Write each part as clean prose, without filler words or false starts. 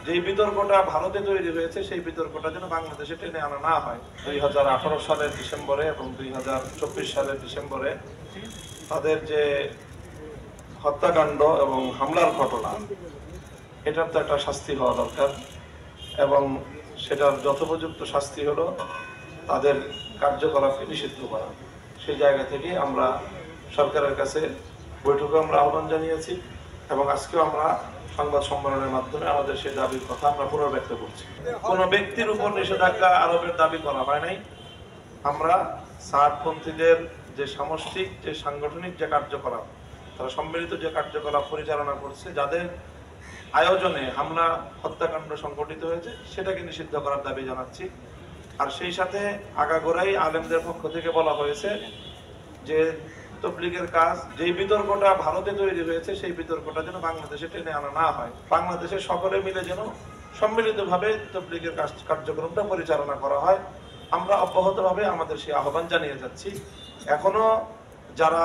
যে বিতর্কটা ভারতে তৈরি হয়েছে সেই বিতর্কটা যেন বাংলাদেশে টেনে আনা না হয়। 2018 সালের ডিসেম্বরে এবং 2024 সালের ডিসেম্বরে তাদের যে হত্যাকাণ্ড এবং হামলার ঘটনা, এটার তো একটা শাস্তি হওয়া দরকার এবং সেটার যথোপযুক্ত শাস্তি হলো তাদের কার্যকলাপকে নিষিদ্ধ করা। সেই জায়গা থেকে আমরা সরকারের কাছে বৈঠকে আমরা আহ্বান জানিয়েছি এবং আজকেও আমরা সংবাদ সম্মেলনের মাধ্যমে আমাদের সেই দাবির কথা আমরা পুনর্ব্যক্ত করছি। কোনো ব্যক্তির উপর নিষেধাজ্ঞা আরোপের দাবি করা হয় নাই। আমরা সাতপন্থীদের যে সামষ্টিক যে সাংগঠনিক যে কার্যকলাপ, তারা সম্মিলিত যে কার্যকলাপ পরিচালনা করছে, যাদের আয়োজনে হামলা হত্যাকাণ্ড সংঘটিত হয়েছে, সেটাকে নিষিদ্ধ করার দাবি জানাচ্ছি। আর সেই সাথে আগাগোড়াই আলেমদের পক্ষ থেকে বলা হয়েছে যে তবলিগের কাজ, যেই বিতর্কটা ভারতে তৈরি হয়েছে সেই বিতর্কটা যেন বাংলাদেশে টেনে আনা না হয়। বাংলাদেশে সকলে মিলে যেন সম্মিলিতভাবে তবলিগের কার্যক্রমটা পরিচালনা করা হয়। আমরা অব্যাহতভাবে আমাদের সেই আহ্বান জানিয়ে যাচ্ছি। এখনো যারা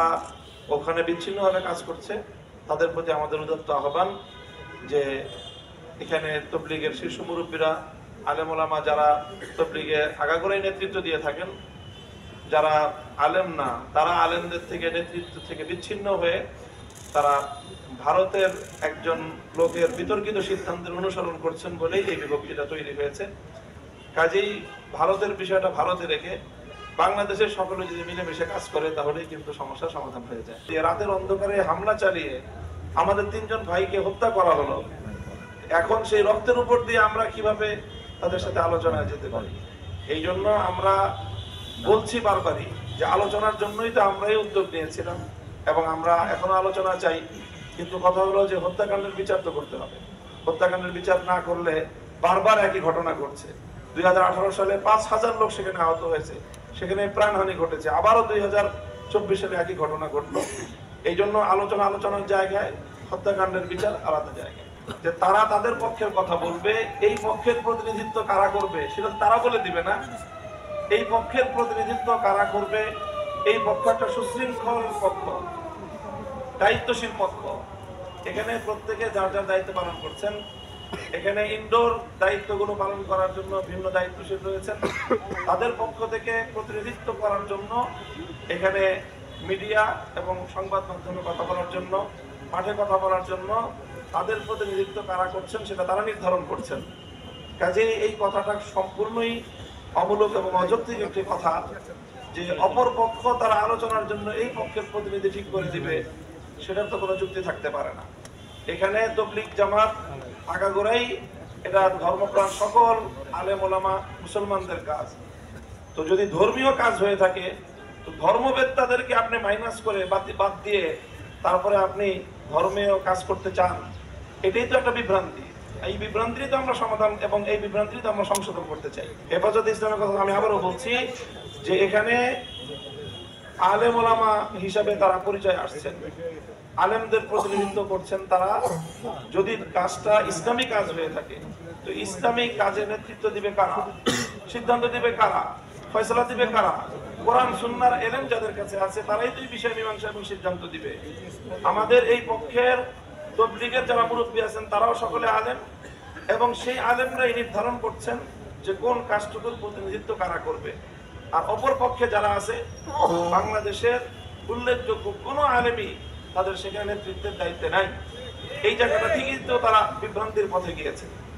ওখানে বিচ্ছিন্নভাবে কাজ করছে তাদের প্রতি আমাদের উদাত্ত আহ্বান যে এখানে তবলিগের শীর্ষ মুরব্বীরা, আলেম ওলামা যারা তবলিগে আগাগোড়াই নেতৃত্ব দিয়ে থাকেন, যারা আলেম না তারা আলেমদের থেকে নেতৃত্ব থেকে বিচ্ছিন্ন হয়ে তারা ভারতের একজন লোকের বিতর্কিত সিদ্ধান্তের অনুসরণ করছেন বলেই এই বিভক্তিটা তৈরি হয়েছে। কাজেই ভারতের বিষয়টা ভারতে রেখে বাংলাদেশের সকলে যদি মিলেমিশে কাজ করে তাহলেই কিন্তু সমস্যার সমাধান হয়ে যায়। রাতের অন্ধকারে হামলা চালিয়ে আমাদের 3 জন ভাইকে হত্যা করা হলো। এখন সেই রক্তের উপর দিয়ে আমরা কিভাবে তাদের সাথে আলোচনায় যেতে পারি? এই জন্য আমরা বলছি বারবারই যে আলোচনার জন্যই তো আমরাই উদ্যোগ নিয়েছিলাম এবং আমরা এখনো আলোচনা চাই। কিন্তু কথা হলো যে হত্যাকাণ্ডের বিচার তো করতে হবে। হত্যাকাণ্ডের বিচার না করলে বারবার একই ঘটনা ঘটছে। 2018 সালে 5000 লোক সেখানে আহত হয়েছে, সেখানে প্রাণহানি ঘটেছে। আবারও 2024 সালে একই ঘটনা ঘটলো। এই জন্য আলোচনার জায়গায়, হত্যাকাণ্ডের বিচার আলাদা জায়গায়। যে তারা তাদের পক্ষের কথা বলবে, এই পক্ষের প্রতিনিধিত্ব কারা করবে সেটা তারা বলে দিবে না। এই পক্ষের প্রতিনিধিত্ব কারা করবে, এই পক্ষ একটা সুশৃঙ্খল পক্ষ, দায়িত্বশীল পক্ষ। এখানে প্রত্যেকে যার যার দায়িত্ব পালন করছেন। এখানে ইনডোর দায়িত্বগুলো পালন করার জন্য ভিন্ন দায়িত্বশীল রয়েছেন। তাদের পক্ষ থেকে প্রতিনিধিত্ব করার জন্য এখানে মিডিয়া এবং সংবাদ মাধ্যমে কথা বলার জন্য, মাঠে কথা বলার জন্য তাদের প্রতিনিধিত্ব কারা করছেন সেটা তারা নির্ধারণ করছেন। কাজেই এই কথাটা সম্পূর্ণই অমূলক এবং অযৌক্তিক একটি কথা যে অপর পক্ষ তারা আলোচনার জন্য এই পক্ষের প্রতিনিধি ঠিক করে দিবে, সেটার তো কোনো যুক্তি থাকতে পারে না। এখানে তবলিগ জামাত আগাগোড়াই এটা ধর্মপ্রাণ সকল আলেম ওলামা মুসলমানদের কাজ। তো যদি ধর্মীয় কাজ হয়ে থাকে তো ধর্মবেত্তাদেরকে আপনি মাইনাস করে বাদ দিয়ে তারপরে আপনি ধর্মীয় কাজ করতে চান, এটাই তো একটা বিভ্রান্তি। এই বিভ্রান্তিই তো আমরা সমাধান এবং এই বিভ্রান্তিই তো আমরা সংশোধন করতে চাই। হেফাজতে ইসলামের কথা আমি আবারও বলছি যে এখানে আলেম ওলামা হিসাবে তারা পরিচয় আসছেন, আলেমদের প্রতিনিধিত্ব করছেন। তারা যদি কাজটা ইসলামী কাজ হয়ে থাকে তো ইসলামী কাজে নেতৃত্ব দিবে কারা, সিদ্ধান্ত দিবে কারা, ফয়সালা দিবে কারা? কোরআন সুন্নাহর এলেম যাদের কাছে আছে তারাই তো এই বিষয় মীমাংসা এবং সিদ্ধান্ত দিবে। আমাদের এই পক্ষের তবলিগের যারা মুরব্বী আছেন তারাও সকলে আলেম এবং সেই আলেমরাই নির্ধারণ করছেন যে কোন কাজটুকুর প্রতিনিধিত্ব কারা করবে। আর অপর পক্ষে যারা আছে বাংলাদেশের উল্লেখযোগ্য কোনো আলেমই তাদের সেখানে নেতৃত্বের দায়িত্বে নাই। এই জায়গাটা থেকেই তো তারা বিভ্রান্তির পথে গিয়েছে।